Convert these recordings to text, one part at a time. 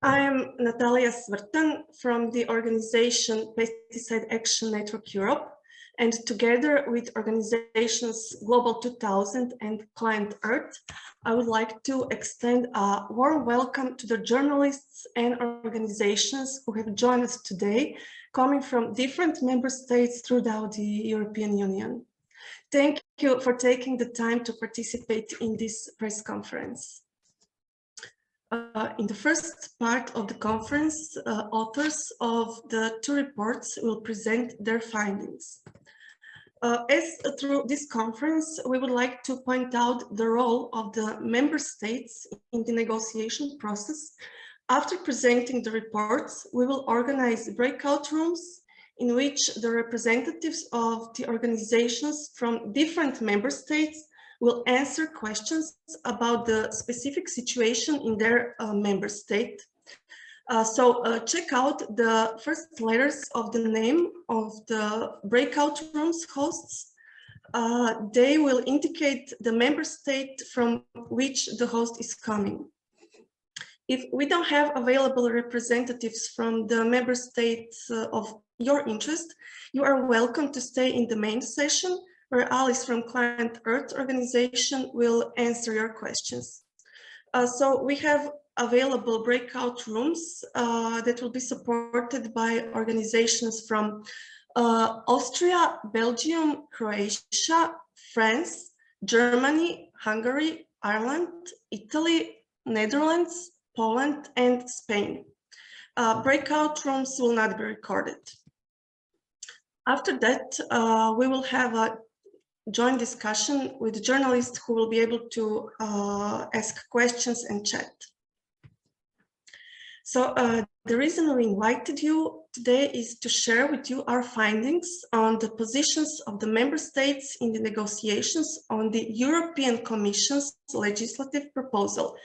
I'm Natalia Svrtan from the organization Pesticide Action Network Europe, and together with organizations Global 2000 and ClientEarth, I would like to extend a warm welcome to the journalists and organizations who have joined us today, coming from different member states throughout the European Union. Thank you for taking the time to participate in this press conference. In the first part of the conference, authors of the two reports will present their findings. As through this conference, we would like to point out the role of the member states in the negotiation process. After presenting the reports, we will organize breakout rooms in which the representatives of the organizations from different member states will answer questions about the specific situation in their member state. Check out the first letters of the name of the breakout rooms hosts. They will indicate the member state from which the host is coming. If we don't have available representatives from the member states of your interest, you are welcome to stay in the main session, where Alice from ClientEarth organization will answer your questions. So we have available breakout rooms that will be supported by organizations from Austria, Belgium, Croatia, France, Germany, Hungary, Ireland, Italy, Netherlands, Poland, and Spain. Breakout rooms will not be recorded. After that, we will have a joint discussion with journalists who will be able to ask questions and chat. So the reason we invited you today is to share with you our findings on the positions of the member states in the negotiations on the European Commission's legislative proposal,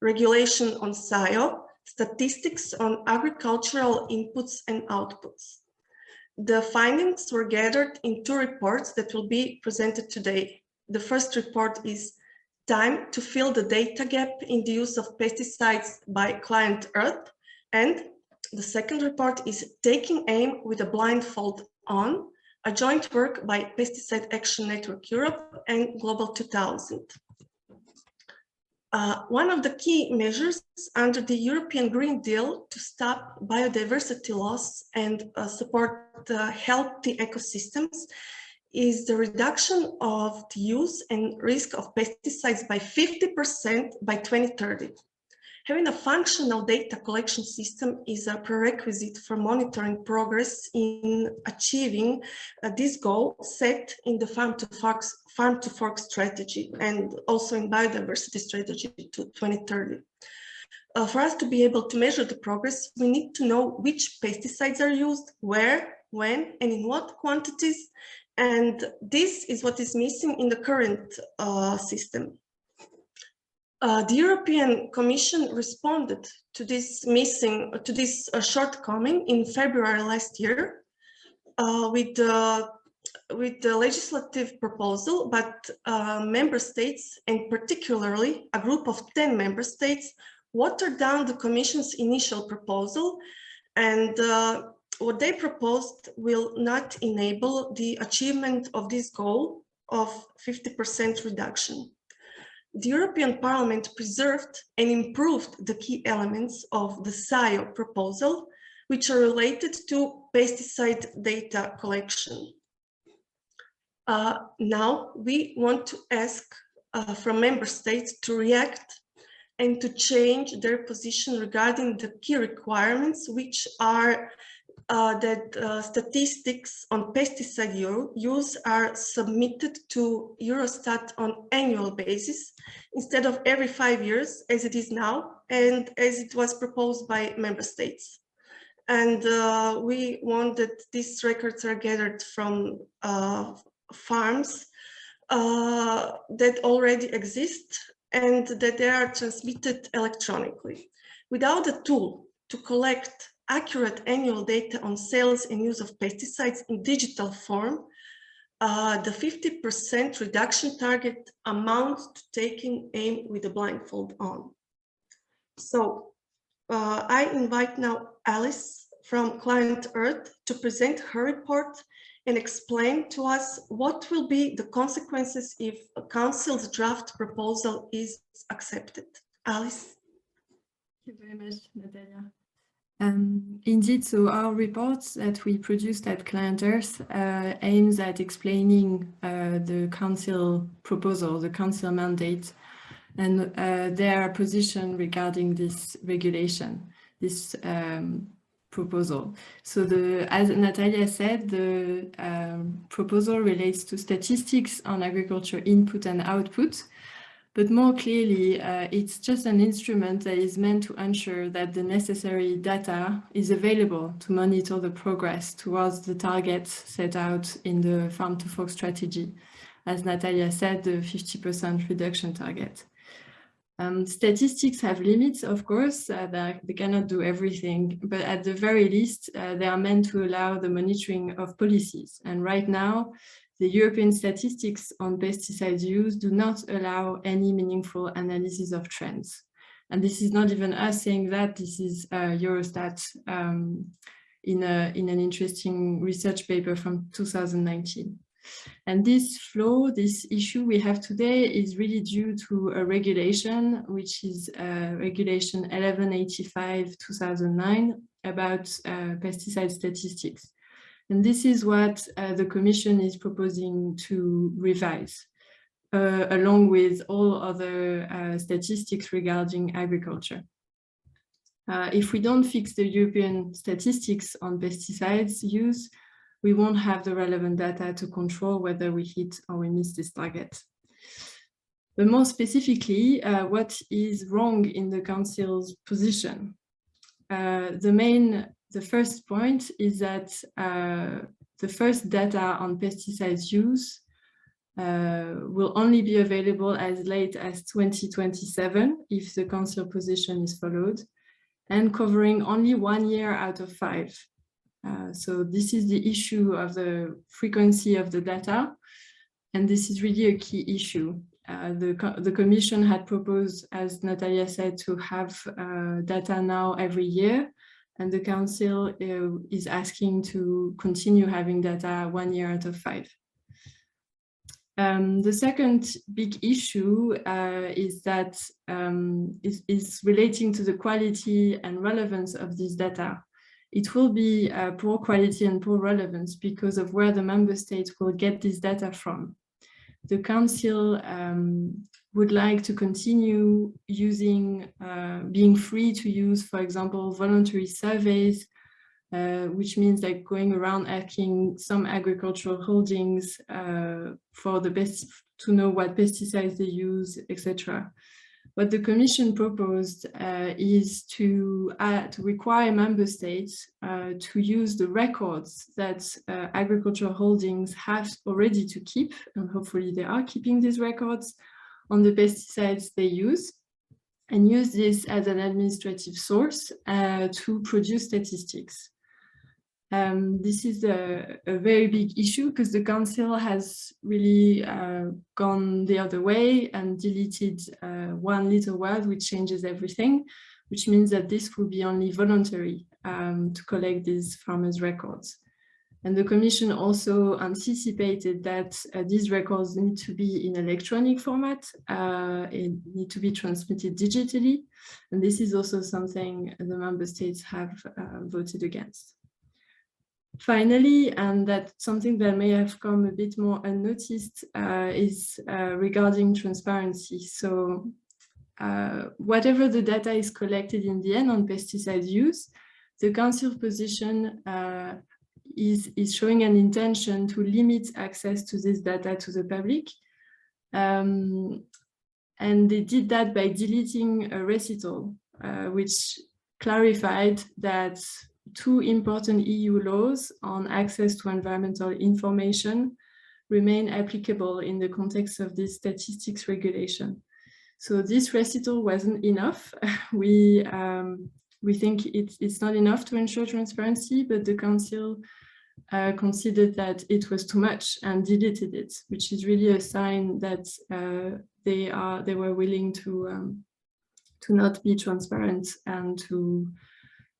regulation on SAIO, statistics on agricultural inputs and outputs. The findings were gathered in two reports that will be presented today. The first report is Time to Fill the Data Gap in the Use of Pesticides by ClientEarth, and the second report is Taking Aim with a Blindfold On, a joint work by Pesticide Action Network Europe and Global 2000. One of the key measures under the European Green Deal to stop biodiversity loss and support healthy ecosystems is the reduction of the use and risk of pesticides by 50% by 2030. Having a functional data collection system is a prerequisite for monitoring progress in achieving this goal set in the farm to fork strategy and also in biodiversity strategy to 2030. For us to be able to measure the progress, we need to know which pesticides are used, where, when, and in what quantities. And this is what is missing in the current system. The European Commission responded to this shortcoming in February last year with the legislative proposal, but member states, and particularly a group of 10 member states, watered down the Commission's initial proposal, and what they proposed will not enable the achievement of this goal of 50% reduction. The European Parliament preserved and improved the key elements of the SAIO proposal, which are related to pesticide data collection. Now we want to ask from member states to react and to change their position regarding the key requirements, which are that statistics on pesticide use are submitted to Eurostat on annual basis instead of every 5 years as it is now and as it was proposed by member states. And we want that these records are gathered from farms that already exist and that they are transmitted electronically. Without a tool to collect accurate annual data on sales and use of pesticides in digital form, the 50% reduction target amounts to taking aim with a blindfold on. So I invite now Alice from ClientEarth to present her report and explain to us what will be the consequences if a council's draft proposal is accepted. Alice. Thank you very much, Natalia. Indeed, so our report that we produced at ClientEarth aims at explaining the council proposal, the council mandate, and their position regarding this regulation, this proposal. So as Natalia said, the proposal relates to statistics on agriculture input and output. But more clearly, it's just an instrument that is meant to ensure that the necessary data is available to monitor the progress towards the targets set out in the Farm to Fork strategy. As Natalia said, the 50% reduction target. Statistics have limits, of course, they cannot do everything, but at the very least, they are meant to allow the monitoring of policies. And right now, the European statistics on pesticides use do not allow any meaningful analysis of trends. And this is not even us saying that, this is Eurostat in an interesting research paper from 2019. And this issue we have today is really due to a regulation, which is Regulation 1185/2009 about pesticide statistics. And this is what the Commission is proposing to revise, along with all other statistics regarding agriculture. If we don't fix the European statistics on pesticides use, we won't have the relevant data to control whether we hit or we miss this target. But more specifically, what is wrong in the Council's position? The first point is that the first data on pesticides use will only be available as late as 2027 if the Council position is followed, and covering only 1 year out of 5. So this is the issue of the frequency of the data, and this is really a key issue. The Commission had proposed, as Natalia said, to have data now every year, and the Council is asking to continue having data 1 year out of 5. The second big issue is that is relating to the quality and relevance of this data. It will be poor quality and poor relevance because of where the member states will get this data from. The Council would like to continue using, being free to use, for example, voluntary surveys, which means like going around asking some agricultural holdings for the best to know what pesticides they use, etc. What the Commission proposed is to require member states to use the records that agricultural holdings have already to keep, and hopefully they are keeping these records on the pesticides they use, and use this as an administrative source to produce statistics. This is a very big issue because the Council has really gone the other way and deleted one little word which changes everything, which means that this will be only voluntary to collect these farmers' records. And the Commission also anticipated that these records need to be in electronic format, need to be transmitted digitally, and this is also something the member states have voted against. Finally, and that's something that may have come a bit more unnoticed, is regarding transparency. So whatever the data is collected in the end on pesticide use, the Council position is showing an intention to limit access to this data to the public. And they did that by deleting a recital, which clarified that 2 important EU laws on access to environmental information remain applicable in the context of this statistics regulation. So this recital wasn't enough. We think it's not enough to ensure transparency, but the Council considered that it was too much and deleted it, which is really a sign that they were willing to to not be transparent and to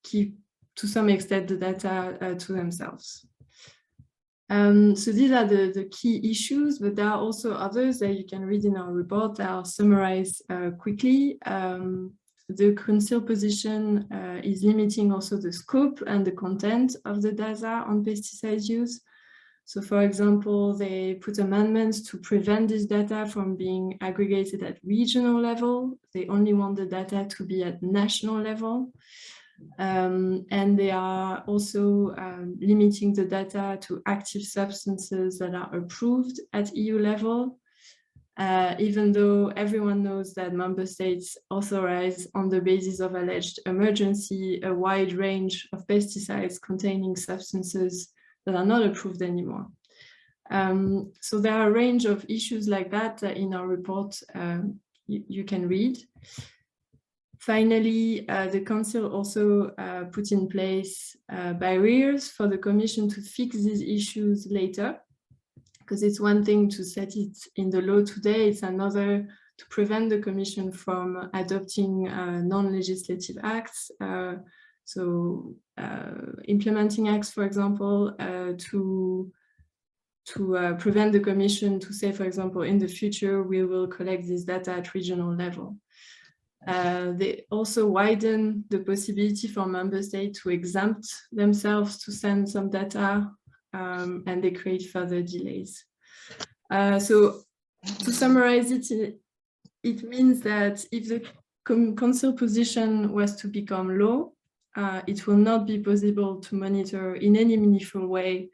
keep, to some extent, the data to themselves. So these are the key issues, but there are also others that you can read in our report that I'll summarize quickly. The Council position is limiting also the scope and the content of the data on pesticide use. So for example, they put amendments to prevent this data from being aggregated at regional level. They only want the data to be at national level. And they are also limiting the data to active substances that are approved at EU level, even though everyone knows that member states authorize on the basis of alleged emergency a wide range of pesticides containing substances that are not approved anymore. So there are a range of issues like that in our report you can read. Finally, the Council also put in place barriers for the Commission to fix these issues later, because it's one thing to set it in the law today, it's another to prevent the Commission from adopting non-legislative acts, implementing acts, for example, to prevent the Commission to say, for example, in the future, we will collect this data at regional level. They also widen the possibility for member states to exempt themselves to send some data, and they create further delays. So to summarize it, it means that if the Council position was to become law, it will not be possible to monitor in any meaningful way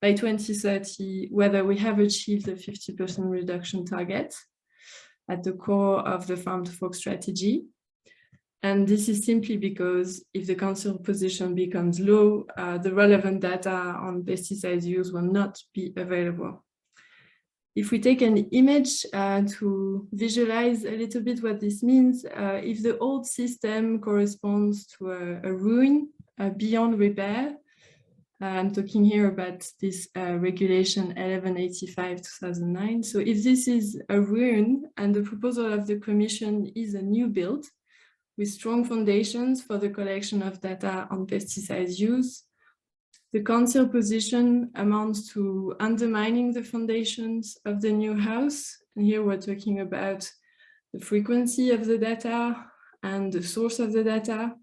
by 2030 whether we have achieved the 50% reduction target at the core of the farm to fork strategy. And this is simply because if the Council position becomes law, the relevant data on pesticides use will not be available. If we take an image to visualize a little bit what this means, if the old system corresponds to a ruin beyond repair, I'm talking here about this regulation 1185/2009. So if this is a ruin and the proposal of the Commission is a new build with strong foundations for the collection of data on pesticides use, the Council position amounts to undermining the foundations of the new house. And here we're talking about the frequency of the data and the source of the data.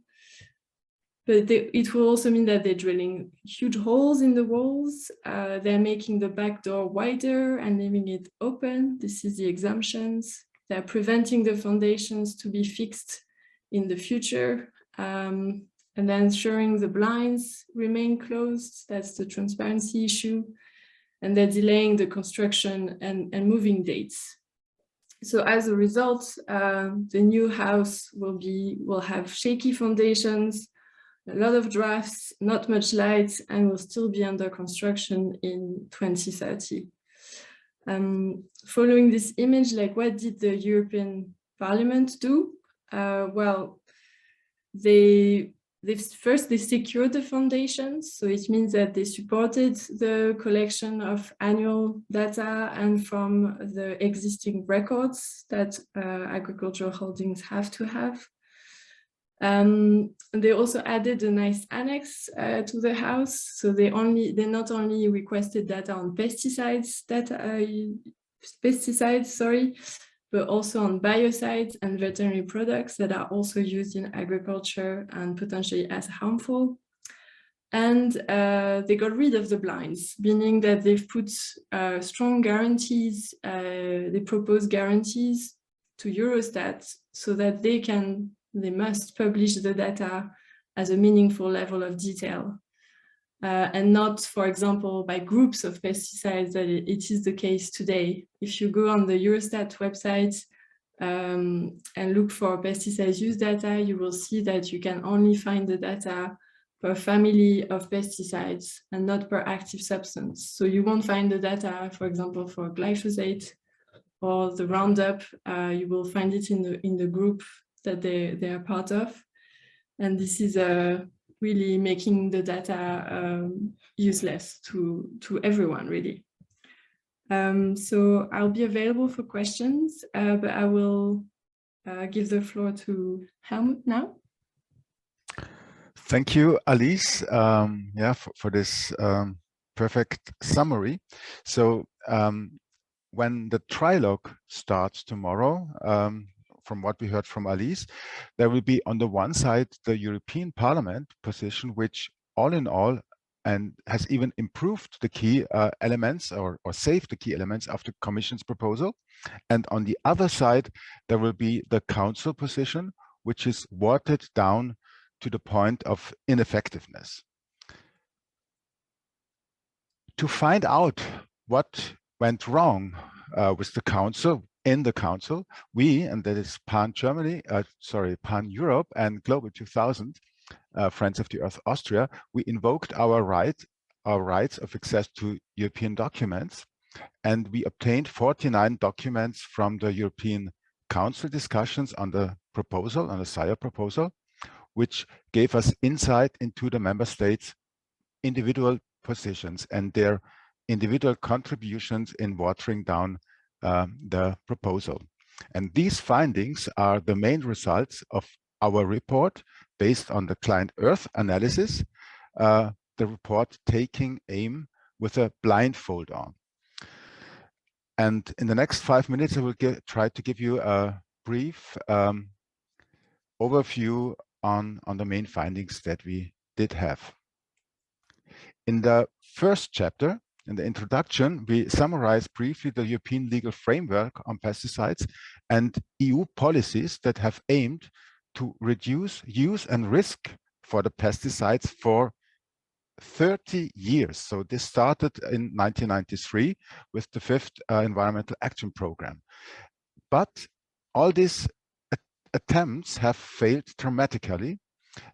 But it will also mean that they're drilling huge holes in the walls. They're making the back door wider and leaving it open. This is the exemptions. They're preventing the foundations to be fixed in the future. And then ensuring the blinds remain closed. That's the transparency issue. And they're delaying the construction and moving dates. So as a result, the new house will have shaky foundations, a lot of drafts, not much light, and will still be under construction in 2030. Following this image, like what did the European Parliament do? Well, they secured the foundations. So it means that they supported the collection of annual data and from the existing records that agricultural holdings have to have. They also added a nice annex to the house. So they not only requested data on pesticides, but also on biocides and veterinary products that are also used in agriculture and potentially as harmful. And they got rid of the blinds, meaning that they've put strong guarantees, they propose guarantees to Eurostat so that they must publish the data as a meaningful level of detail. And not, for example, by groups of pesticides that it is the case today. If you go on the Eurostat website and look for pesticides use data, you will see that you can only find the data per family of pesticides and not per active substance. So you won't find the data, for example, for glyphosate or the Roundup. You will find it in the group that they are part of. And this is really making the data useless to everyone, really. So I'll be available for questions, but I will give the floor to Helmut now. Thank you, Alice, for this perfect summary. So when the trilogue starts tomorrow, from what we heard from Alice, there will be on the one side the European Parliament position, which all in all and has even improved the key elements or saved the key elements of the Commission's proposal. And on the other side, there will be the Council position, which is watered down to the point of ineffectiveness. To find out what went wrong with the Council, in the Council, we, and that is Pan-Germany, Pan-Europe and Global 2000, Friends of the Earth Austria, we invoked our rights of access to European documents, and we obtained 49 documents from the European Council discussions on the proposal, on the SAIO proposal, which gave us insight into the member states' individual positions and their individual contributions in watering down the proposal. And these findings are the main results of our report based on the ClientEarth analysis, the report taking aim with a blindfold on. And in the next 5 minutes, I will try to give you a brief overview on the main findings that we did have. In the first chapter, in the introduction, we summarize briefly the European legal framework on pesticides and EU policies that have aimed to reduce use and risk for the pesticides for 30 years. So this started in 1993 with the 5th Environmental Action Program. But all these attempts have failed dramatically,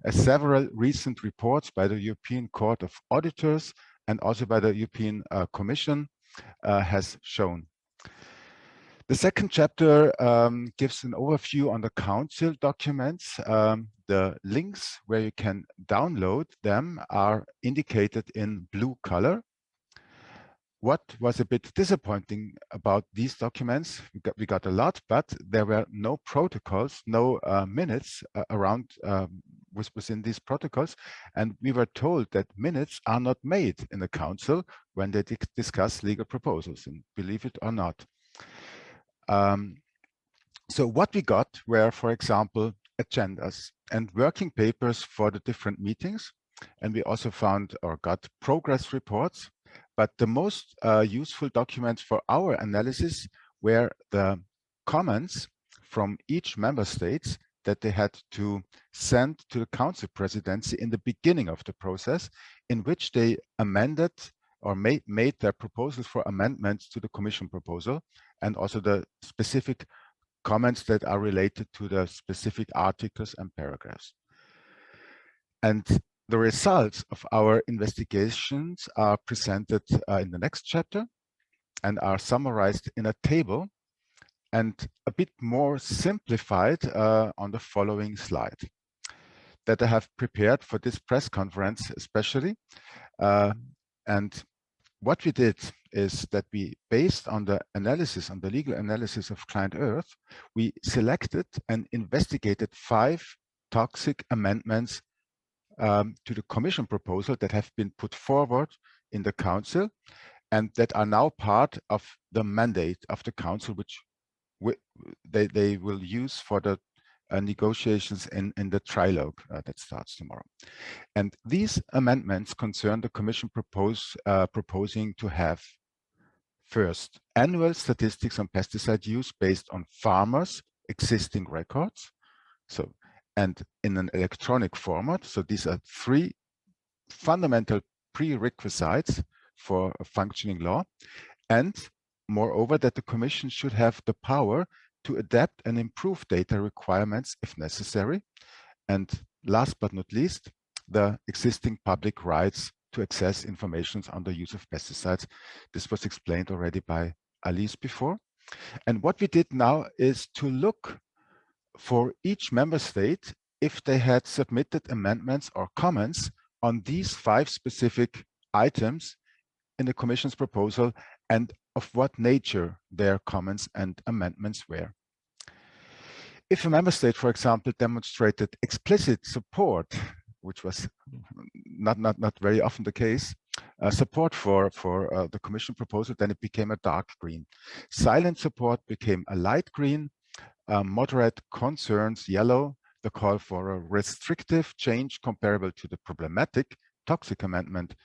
as several recent reports by the European Court of Auditors and also by the European Commission has shown. The second chapter gives an overview on the Council documents. The links where you can download them are indicated in blue color. What was a bit disappointing about these documents, we got a lot, but there were no protocols, no minutes around within these protocols. And we were told that minutes are not made in the Council when they discuss legal proposals, and believe it or not. So what we got were, for example, agendas and working papers for the different meetings. And we also found or got progress reports. But the most useful documents for our analysis were the comments from each member states that they had to send to the Council presidency in the beginning of the process, in which they amended or made their proposals for amendments to the Commission proposal, and also the specific comments that are related to the specific articles and paragraphs. And the results of our investigations are presented in the next chapter and are summarized in a table and a bit more simplified on the following slide that I have prepared for this press conference especially. And what we did is that we, based on the analysis, on the legal analysis of ClientEarth, we selected and investigated 5 toxic amendments to the Commission proposal that have been put forward in the Council and that are now part of the mandate of the Council, which they will use for the negotiations in the trilogue that starts tomorrow. And these amendments concern the Commission proposing to have, first, annual statistics on pesticide use based on farmers' existing records. So, and in an electronic format. So these are 3 fundamental prerequisites for a functioning law. And moreover, that the Commission should have the power to adapt and improve data requirements if necessary. And last but not least, the existing public rights to access information on the use of pesticides. This was explained already by Alice before. And what we did now is to look for each member state if they had submitted amendments or comments on these 5 specific items in the Commission's proposal and of what nature their comments and amendments were. If a member state, for example, demonstrated explicit support, which was not very often the case, support for the Commission proposal, then it became a dark green. Silent support became a light green, moderate concerns yellow, the call for a restrictive change comparable to the problematic toxic amendment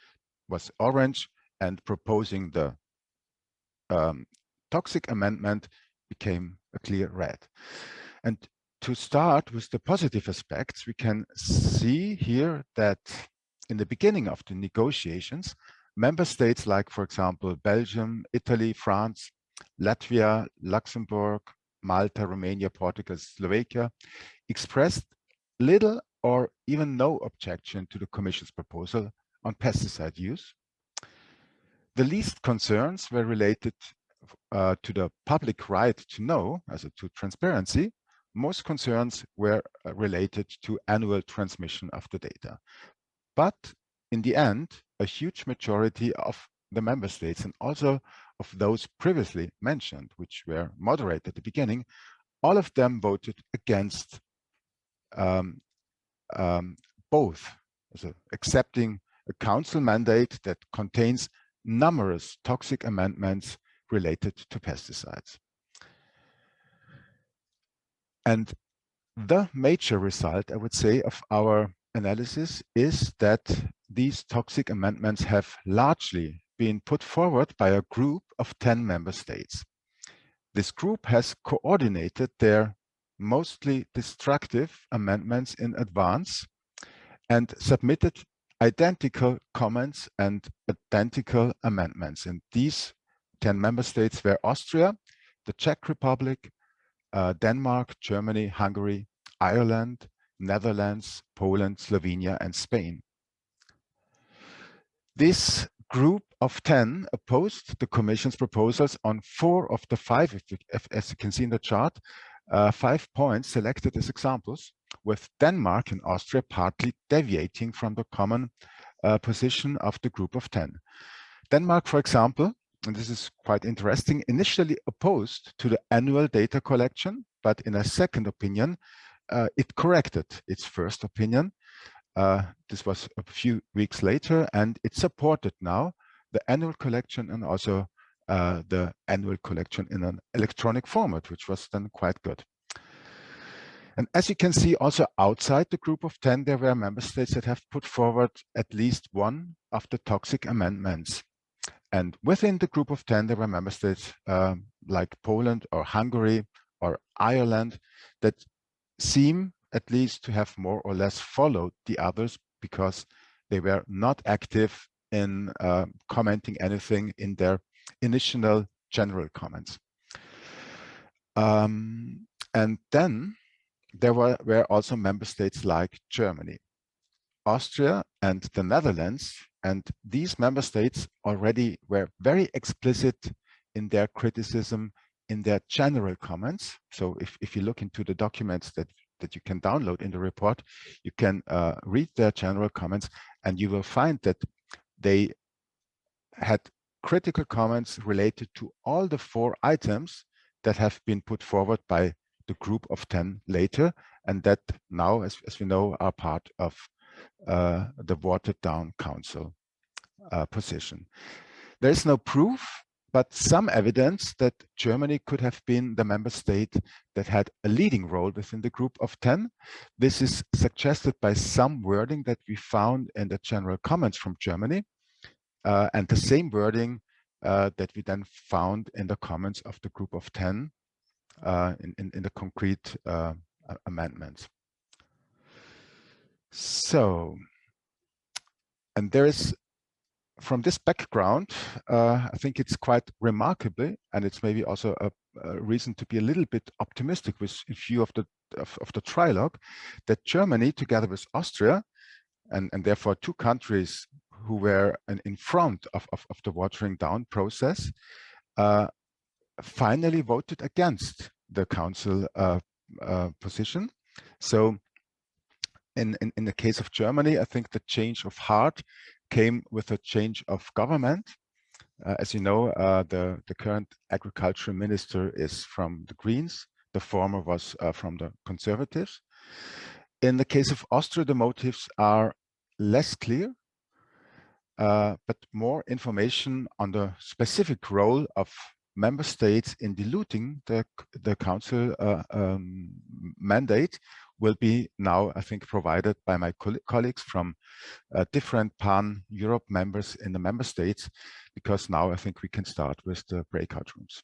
was orange, and proposing the toxic amendment became a clear red. And to start with the positive aspects, we can see here that in the beginning of the negotiations, member states like, for example, Belgium, Italy, France, Latvia, Luxembourg, Malta, Romania, Portugal, Slovakia expressed little or even no objection to the Commission's proposal on pesticide use. The least concerns were related to the public right to know, as to transparency. Most concerns were related to annual transmission of the data. But in the end, a huge majority of the member states and also of those previously mentioned, which were moderate at the beginning, all of them voted against both, so accepting a council mandate that contains numerous toxic amendments related to pesticides. And the major result, I would say, of our analysis is that these toxic amendments have largely been put forward by a group of 10 member states. This group has coordinated their mostly destructive amendments in advance and submitted identical comments and identical amendments. And these 10 member states were Austria, the Czech Republic, Denmark, Germany, Hungary, Ireland, Netherlands, Poland, Slovenia, and Spain. This group of 10 opposed the Commission's proposals on 4 of the 5, as you can see in the chart, 5 points selected as examples, with Denmark and Austria partly deviating from the common position of the group of 10. Denmark, for example, and this is quite interesting, initially opposed to the annual data collection, but in a second opinion, it corrected its first opinion. This was a few weeks later, and it supported now the annual collection and also the annual collection in an electronic format, which was then quite good. And as you can see, also outside the group of 10, there were member states that have put forward at least one of the toxic amendments. And within the group of 10, there were member states like Poland or Hungary or Ireland that seem at least to have more or less followed the others because they were not active in commenting anything in their initial general comments. And then there were also member states like Germany, Austria, and the Netherlands. And these member states already were very explicit in their criticism, in their general comments. So if you look into the documents that you can download in the report, you can read their general comments, and you will find that they had critical comments related to all the 4 items that have been put forward by the group of 10 later, and that now, as we know, are part of the watered down council position. There is no proof, but some evidence that Germany could have been the member state that had a leading role within the group of 10. This is suggested by some wording that we found in the general comments from Germany, and the same wording that we then found in the comments of the group of 10 in the concrete amendments. So, and there is, from this background, I think it's quite remarkable, and it's maybe also a reason to be a little bit optimistic with view of the trilogue, that Germany, together with Austria, and therefore 2 countries who were in front of the watering down process, finally voted against the council position. So in the case of Germany, I think the change of heart came with a change of government. As you know, the current agriculture minister is from the Greens, The former was from the Conservatives. In the case of Austria, the motives are less clear, but more information on the specific role of member states in diluting the council mandate will be now, I think, provided by my colleagues from different pan-Europe members in the member states, because now I think we can start with the breakout rooms.